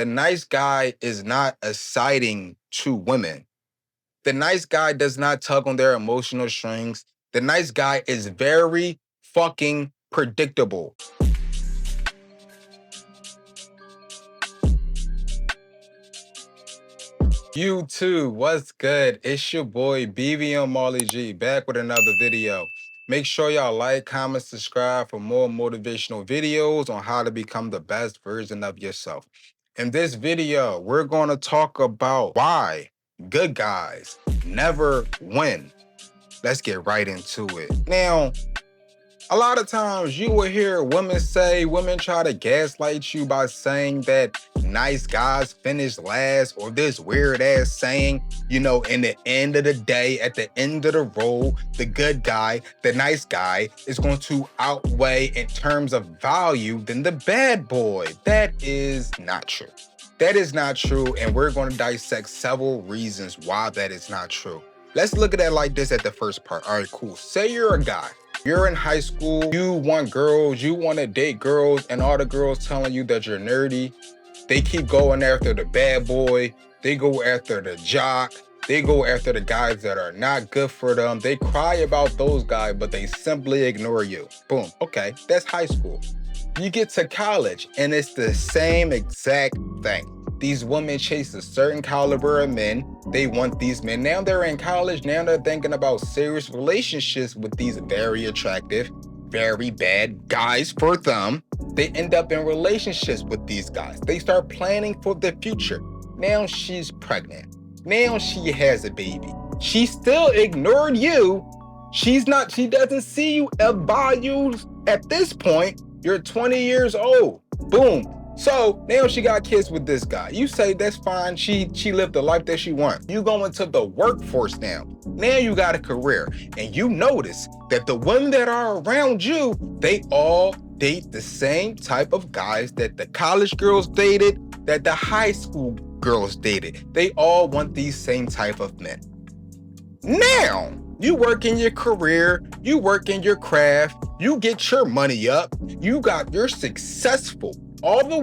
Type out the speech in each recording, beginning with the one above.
The nice guy is not exciting to women. The nice guy does not tug on their emotional strings. The nice guy is very fucking predictable. YouTube, what's good? It's your boy BVM Marley G, back with another video. Make sure y'all like, comment, subscribe for more motivational videos on how to become the best version of yourself. In this video, we're going to talk about why good guys never win. Let's get right into it. Now, a lot of times you will hear women try to gaslight you by saying that nice guys finish last, or this weird ass saying, in the end of the day, at the end of the road, the good guy, the nice guy is going to outweigh in terms of value than the bad boy. That is not true. That is not true, and we're going to dissect several reasons why that is not true. Let's look at it like this at the first part. All right, cool. Say you're a guy. You're in high school, you want girls, you want to date girls, and all the girls telling you that you're nerdy. They keep going after the bad boy. They go after the jock. They go after the guys that are not good for them. They cry about those guys, but they simply ignore you. Boom. Okay, that's high school. You get to college, and it's the same exact thing. These women chase a certain caliber of men. They want these men. Now they're in college. Now they're thinking about serious relationships with these very attractive, very bad guys for them. They end up in relationships with these guys. They start planning for the future. Now she's pregnant. Now she has a baby. She still ignored you. She doesn't see you as values at this point. You're 20 years old. Boom. So now she got kids with this guy. You say that's fine. She lived the life that she wants. You go into the workforce now. Now you got a career, and you notice that the women that are around you, they all date the same type of guys that the college girls dated, that the high school girls dated. They all want these same type of men. Now, you work in your career, you work in your craft, you get your money up, you're successful. All the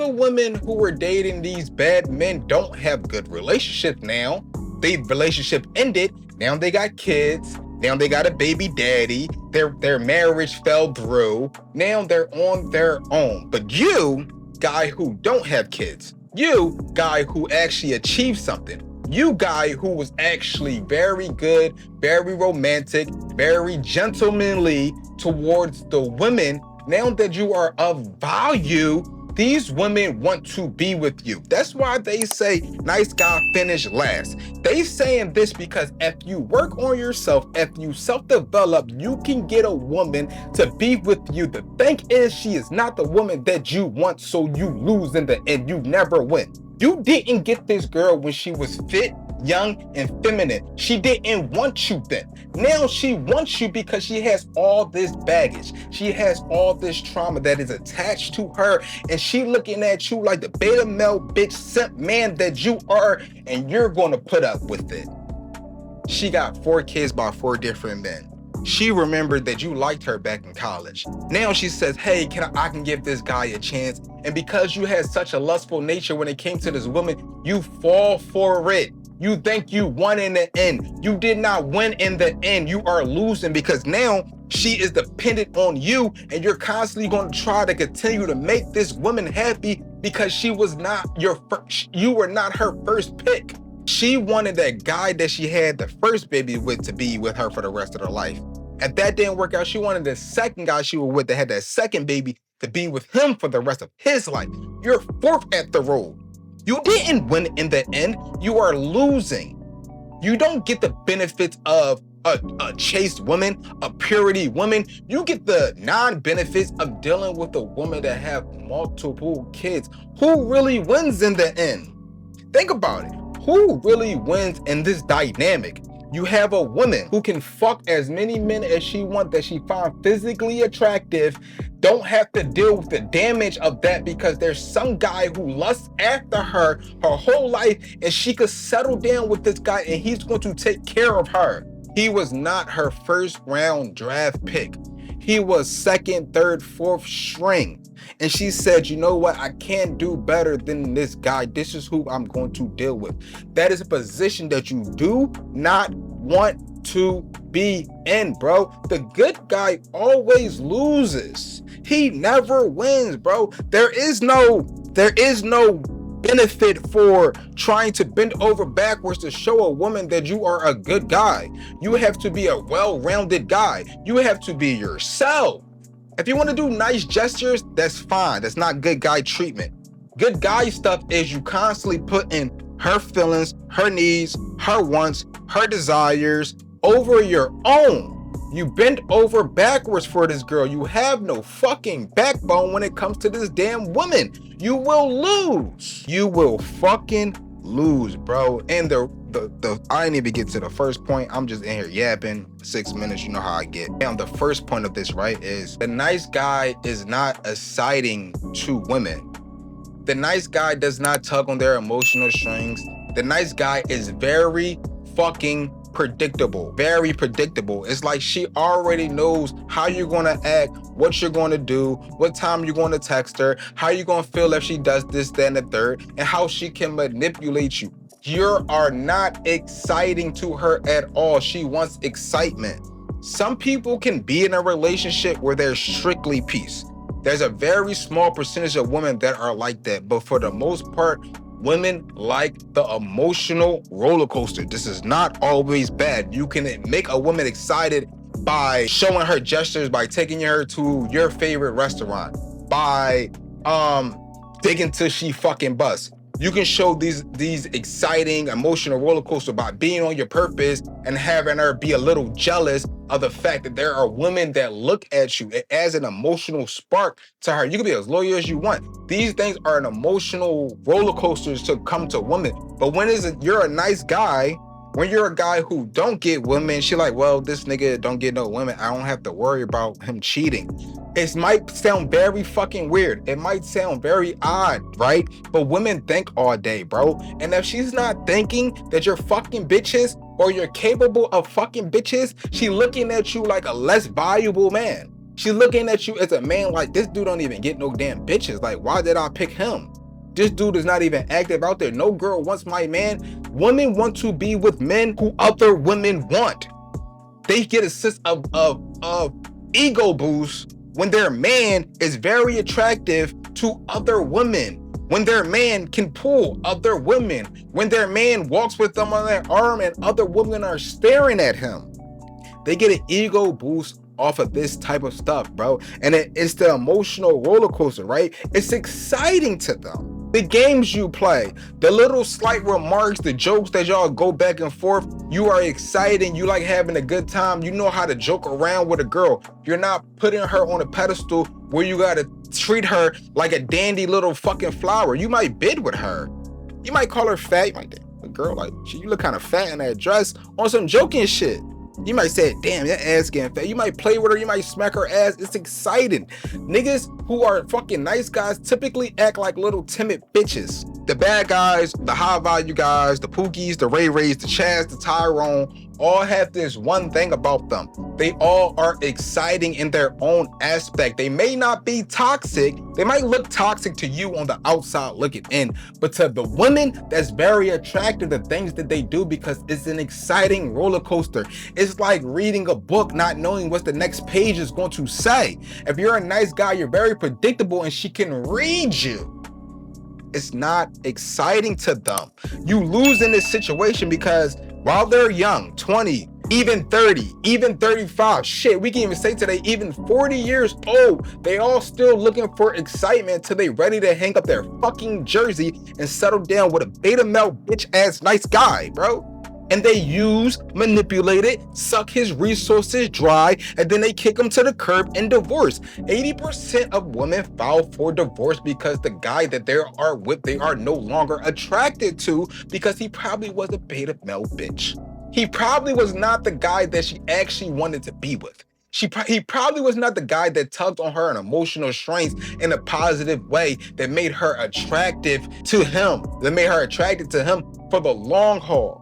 women who were dating these bad men don't have good relationships now. The relationship ended. Now they got kids. Now they got a baby daddy. Their marriage fell through. Now they're on their own. But you, guy who don't have kids, you, guy who actually achieved something, you, guy who was actually very good, very romantic, very gentlemanly towards the women, now that you are of value, these women want to be with you. That's why they say nice guy finish last. They saying this because if you work on yourself, if you self-develop, you can get a woman to be with you. The thing is, she is not the woman that you want, so you lose in the end. You never win. You didn't get this girl when she was fit, young, and feminine. She didn't want you then. Now she wants you because she has all this baggage. She has all this trauma that is attached to her, and she looking at you like the beta male bitch simp man that you are, and you're gonna put up with it. She got 4 kids by 4 different men. She remembered that you liked her back in college. Now she says, hey, I can give this guy a chance. And because you had such a lustful nature when it came to this woman, you fall for it. You think you won in the end. You did not win in the end. You are losing because now she is dependent on you, and you're constantly going to try to continue to make this woman happy because she was not you were not her first pick. She wanted that guy that she had the first baby with to be with her for the rest of her life. If that didn't work out, she wanted the second guy she was with that had that second baby to be with him for the rest of his life. You're 4th at the road. You didn't win in the end. You are losing. You don't get the benefits of a chaste woman, a purity woman. You get the non-benefits of dealing with a woman that have multiple kids. Who really wins in the end? Think about it. Who really wins in this dynamic? You have a woman who can fuck as many men as she wants that she finds physically attractive, don't have to deal with the damage of that because there's some guy who lusts after her whole life, and she could settle down with this guy and he's going to take care of her. He was not her first round draft pick. He was second, third, fourth string. And she said, you know what? I can't do better than this guy. This is who I'm going to deal with. That is a position that you do not want to be in, bro. The good guy always loses. He never wins, bro. There is no benefit for trying to bend over backwards to show a woman that you are a good guy. You have to be a well-rounded guy. You have to be yourself. If you want to do nice gestures, that's fine. That's not good guy treatment. Good guy stuff is you constantly put in her feelings, her needs, her wants, her desires over your own. You bend over backwards for this girl. You have no fucking backbone when it comes to this damn woman. You will lose. You will fucking lose, bro. And I didn't even get to the first point. I'm just in here yapping 6 minutes. You know how I get. And the first point of this, right, is the nice guy is not exciting to women. The nice guy does not tug on their emotional strings. The nice guy is very fucking predictable. Very predictable. It's like she already knows how you're going to act, what you're going to do, what time you're going to text her, how you're going to feel if she does this, that, and the third, and how she can manipulate you. You are not exciting to her at all. She wants excitement. Some people can be in a relationship where there's strictly peace. There's a very small percentage of women that are like that, but for the most part, women like the emotional roller coaster. This is not always bad. You can make a woman excited by showing her gestures, by taking her to your favorite restaurant, by digging till she fucking busts. You can show these exciting emotional roller coaster by being on your purpose and having her be a little jealous of the fact that there are women that look at you. It adds an emotional spark to her. You can be as loyal as you want. These things are an emotional roller coasters to come to women. But when you're a nice guy, when you're a guy who don't get women, she like, well, this nigga don't get no women. I don't have to worry about him cheating. It might sound very fucking weird. It might sound very odd, right? But women think all day, bro. And if she's not thinking that you're fucking bitches or you're capable of fucking bitches, she looking at you like a less valuable man. She's looking at you as a man like, this dude don't even get no damn bitches. Like, why did I pick him? This dude is not even active out there. No girl wants my man. Women want to be with men who other women want. They get a sense of ego boost when their man is very attractive to other women. When their man can pull other women. When their man walks with them on their arm and other women are staring at him. They get an ego boost off of this type of stuff, bro. And it's the emotional roller coaster, right? It's exciting to them. The games you play, the little slight remarks, the jokes that y'all go back and forth, you are excited, you like having a good time, you know how to joke around with a girl. You're not putting her on a pedestal where you gotta treat her like a dandy little fucking flower. You might bid with her. You might call her fat. You might think, a girl, like, you look kind of fat in that dress, on some joking shit. You might say, damn, that ass getting fat. You might play with her, you might smack her ass. It's exciting. Niggas who are fucking nice guys typically act like little timid bitches. The bad guys, the high value guys, the Pookies, the Ray Rays, the Chaz, the Tyrone, all have this one thing about them. They all are exciting in their own aspect. They may not be toxic. They might look toxic to you on the outside looking in, but to the women, that's very attractive, the things that they do, because it's an exciting roller coaster. It's like reading a book, not knowing what the next page is going to say. If you're a nice guy, you're very predictable and she can read you. It's not exciting to them. You lose in this situation because while they're young, 20, even 30, even 35, shit, we can even say today, even 40 years old, they all still looking for excitement till they ready to hang up their fucking jersey and settle down with a beta male bitch ass nice guy, bro. And they use, manipulate it, suck his resources dry, and then they kick him to the curb and divorce. 80% of women file for divorce because the guy that they are with, they are no longer attracted to, because he probably was a beta male bitch. He probably was not the guy that she actually wanted to be with. He probably was not the guy that tugged on her emotional strengths in a positive way that made her attractive to him, for the long haul.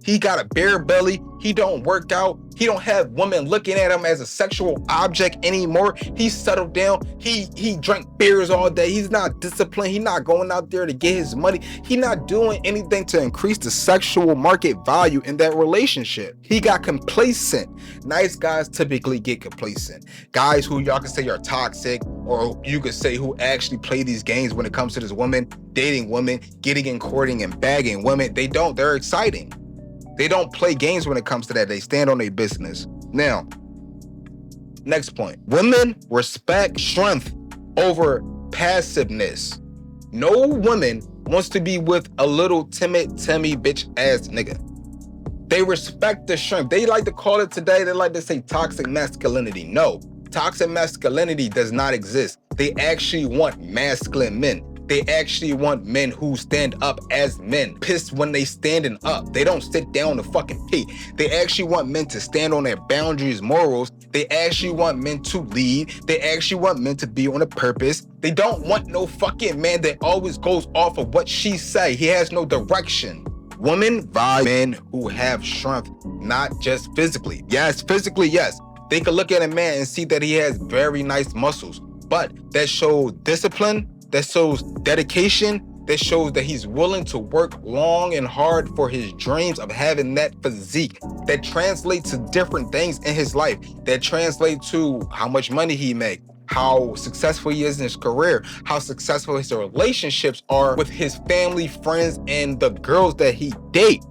He got a bare belly, he don't work out, He don't have women looking at him as a sexual object anymore. He's settled down. He drank beers all day. He's not disciplined. He's not going out there to get his money. He's not doing anything to increase the sexual market value in that relationship. He got complacent. Nice guys typically get complacent. Guys who y'all can say are toxic, or you could say who actually play these games when it comes to this woman, dating women, getting and courting and bagging women, they don't. They're exciting. They don't play games when it comes to that. They stand on their business. Now, next point. Women respect strength over passiveness. No woman wants to be with a little timid, Timmy bitch ass nigga. They respect the strength. They like to call it today, they like to say toxic masculinity. No, toxic masculinity does not exist. They actually want masculine men. They actually want men who stand up as men. Pissed when they standing up. They don't sit down to fucking pee. They actually want men to stand on their boundaries, morals. They actually want men to lead. They actually want men to be on a purpose. They don't want no fucking man that always goes off of what she say. He has no direction. Women value men who have strength, not just physically. Yes, physically, yes. They could look at a man and see that he has very nice muscles, but that shows discipline, that shows dedication, that shows that he's willing to work long and hard for his dreams of having that physique. That translates to different things in his life. That translates to how much money he makes, how successful he is in his career, how successful his relationships are with his family, friends, and the girls that he dates.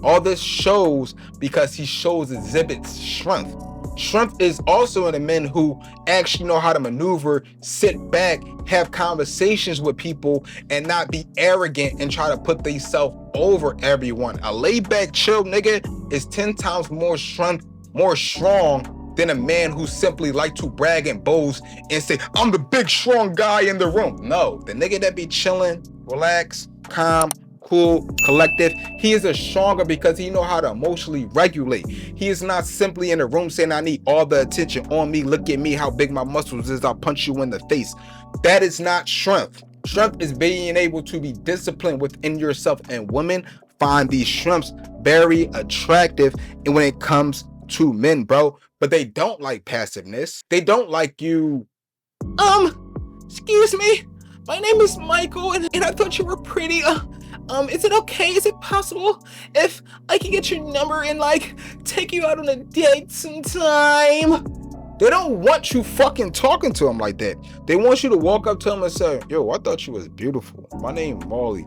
All this shows because he exhibits strength. Strength is also in the men who actually know how to maneuver, sit back, have conversations with people, and not be arrogant and try to put themselves over everyone. A laid back, chill nigga is 10 times more strong than a man who simply like to brag and boast and say, I'm the big strong guy in the room. No, the nigga that be chilling, relaxed, calm, cool, collective, he is a stronger because he know how to emotionally regulate. He is not simply in the room saying, I need all the attention on me. Look at me, how big my muscles is. I'll punch you in the face. That is not strength. Strength is being able to be disciplined within yourself, and women find these strengths very attractive and when it comes to men, bro. But they don't like passiveness. They don't like you. Excuse me. My name is Michael, and I thought you were pretty. Is it okay? Is it possible if I can get your number and like take you out on a date sometime? They don't want you fucking talking to them like that. They want you to walk up to them and say, yo, I thought you was beautiful. My name Molly.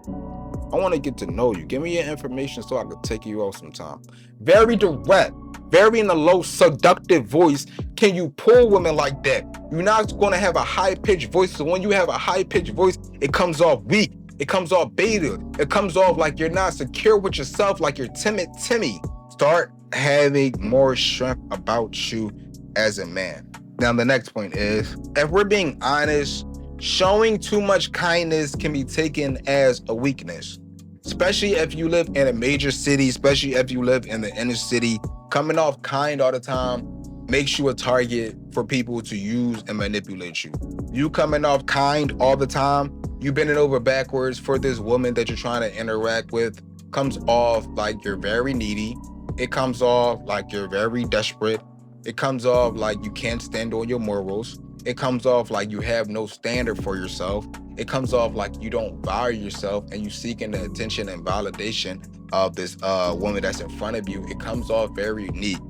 I want to get to know you. Give me your information so I could take you out sometime. Very direct, very in a low seductive voice. Can you pull women like that? You're not going to have a high-pitched voice. So when you have a high-pitched voice, it comes off weak. It comes off beta. It comes off like you're not secure with yourself, like you're timid Timmy. Start having more strength about you as a man. Now, the next point is, if we're being honest, showing too much kindness can be taken as a weakness. Especially if you live in a major city, especially if you live in the inner city. Coming off kind all the time makes you a target for people to use and manipulate you. You coming off kind all the time, you bending over backwards for this woman that you're trying to interact with, comes off like you're very needy. It comes off like you're very desperate. It comes off like you can't stand on your morals. It comes off like you have no standard for yourself. It comes off like you don't value yourself and you seeking the attention and validation of this woman that's in front of you. It comes off very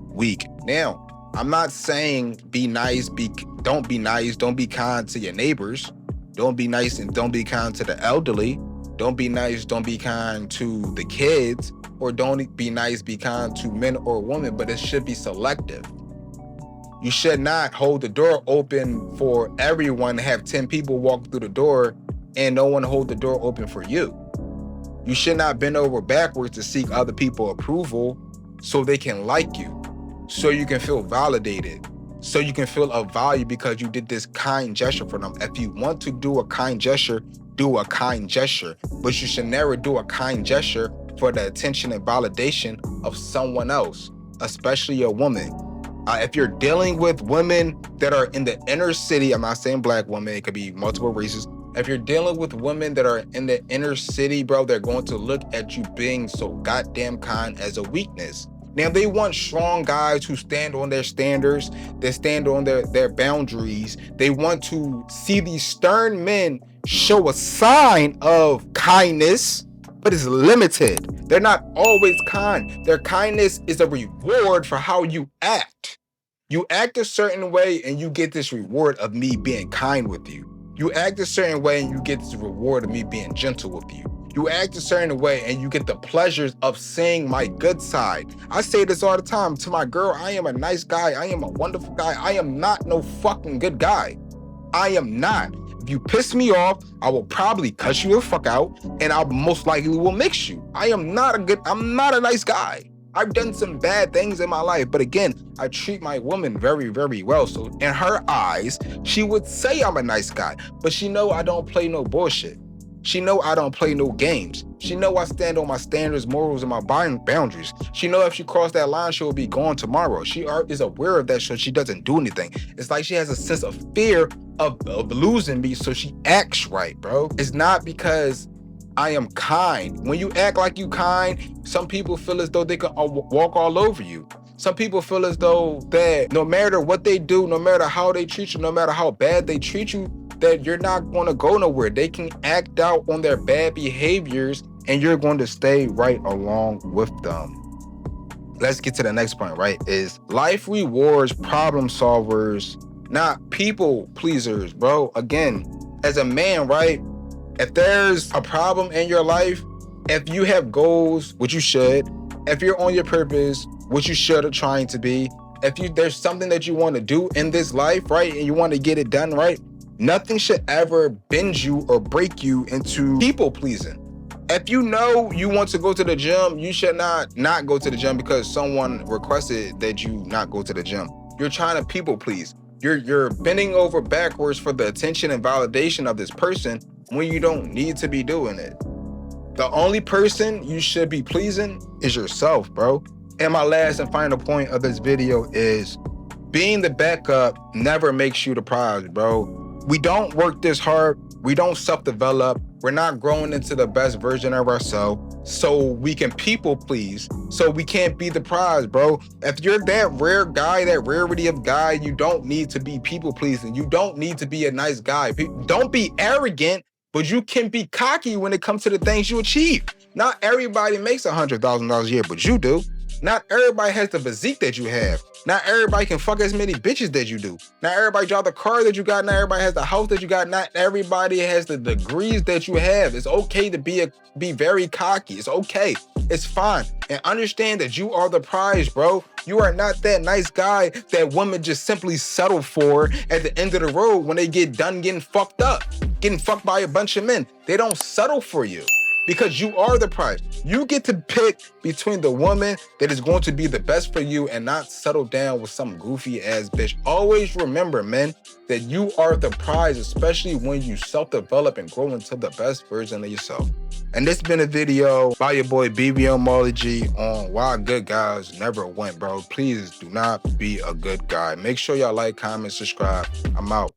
weak. Now, I'm not saying be nice, don't be nice, don't be kind to your neighbors. Don't be nice and don't be kind to the elderly. Don't be nice, don't be kind to the kids, or don't be nice, be kind to men or women, but it should be selective. You should not hold the door open for everyone, have 10 people walk through the door and no one hold the door open for you. You should not bend over backwards to seek other people's approval so they can like you, so you can feel validated, so you can feel of value because you did this kind gesture for them. If you want to do a kind gesture, do a kind gesture, but you should never do a kind gesture for the attention and validation of someone else, especially a woman. If you're dealing with women that are in the inner city, I'm not saying black women, it could be multiple races. If you're dealing with women that are in the inner city, bro, they're going to look at you being so goddamn kind as a weakness. Now, they want strong guys who stand on their standards, that stand on their boundaries. They want to see these stern men show a sign of kindness, but it's limited. They're not always kind. Their kindness is a reward for how you act. You act a certain way and you get this reward of me being kind with you. You act a certain way and you get this reward of me being gentle with you. You act a certain way and you get the pleasures of seeing my good side. I say this all the time to my girl. I am a nice guy. I am a wonderful guy. I am not no fucking good guy. I am not. If you piss me off, I will probably cuss you the fuck out and I most likely will mix you. I'm not a nice guy. I've done some bad things in my life, but again, I treat my woman very, very well. So in her eyes, she would say I'm a nice guy, but she know I don't play no bullshit. She know I don't play no games. She know I stand on my standards, morals, and my boundaries. She know if she crossed that line, she will be gone tomorrow. She is aware of that, so she doesn't do anything. It's like she has a sense of fear of losing me, so she acts right, bro. It's not because I am kind. When you act like you kind, some people feel as though they can walk all over you. Some people feel as though that no matter what they do, no matter how they treat you, no matter how bad they treat you, that you're not going to go nowhere. They can act out on their bad behaviors and you're going to stay right along with them. Let's get to the next point, right? Is life rewards problem solvers, not people pleasers, bro. Again, as a man, right? If there's a problem in your life, if you have goals, which you should, if you're on your purpose, which you should are trying to be, if there's something that you want to do in this life, right, and you want to get it done, right, nothing should ever bend you or break you into people pleasing. If you know you want to go to the gym, you should not go to the gym because someone requested that you not go to the gym. You're trying to people please. You're bending over backwards for the attention and validation of this person when you don't need to be doing it. The only person you should be pleasing is yourself, bro. And my last and final point of this video is being the backup never makes you the prize, bro. We don't work this hard. We don't self-develop. We're not growing into the best version of ourselves so we can people please, so we can't be the prize, bro. If you're that rare guy, that rarity of guy, you don't need to be people pleasing. You don't need to be a nice guy. Don't be arrogant, but you can be cocky when it comes to the things you achieve. Not everybody makes $100,000 a year, but you do. Not everybody has the physique that you have. Not everybody can fuck as many bitches that you do. Not everybody drive the car that you got. Not everybody has the house that you got. Not everybody has the degrees that you have. It's okay to be very cocky. It's okay. It's fine. And understand that you are the prize, bro. You are not that nice guy that women just simply settle for at the end of the road when they get done getting fucked up, getting fucked by a bunch of men. They don't settle for you. Because you are the prize. You get to pick between the woman that is going to be the best for you and not settle down with some goofy ass bitch. Always remember, men, that you are the prize, especially when you self-develop and grow into the best version of yourself. And this has been a video by your boy BBM Marley G on why good guys never win, bro. Please do not be a good guy. Make sure y'all like, comment, subscribe. I'm out.